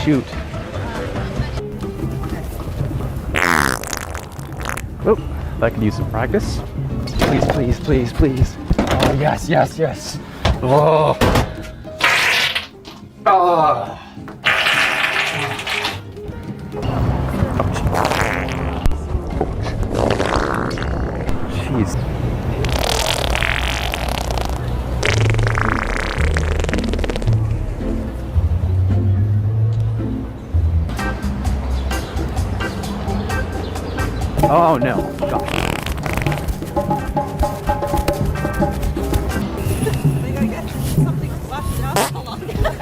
shoot. Oh, I could use some practice. Please, please, please, please. Oh, yes, yes, yes. Oh. Oh. Jeez. Oh no, gosh.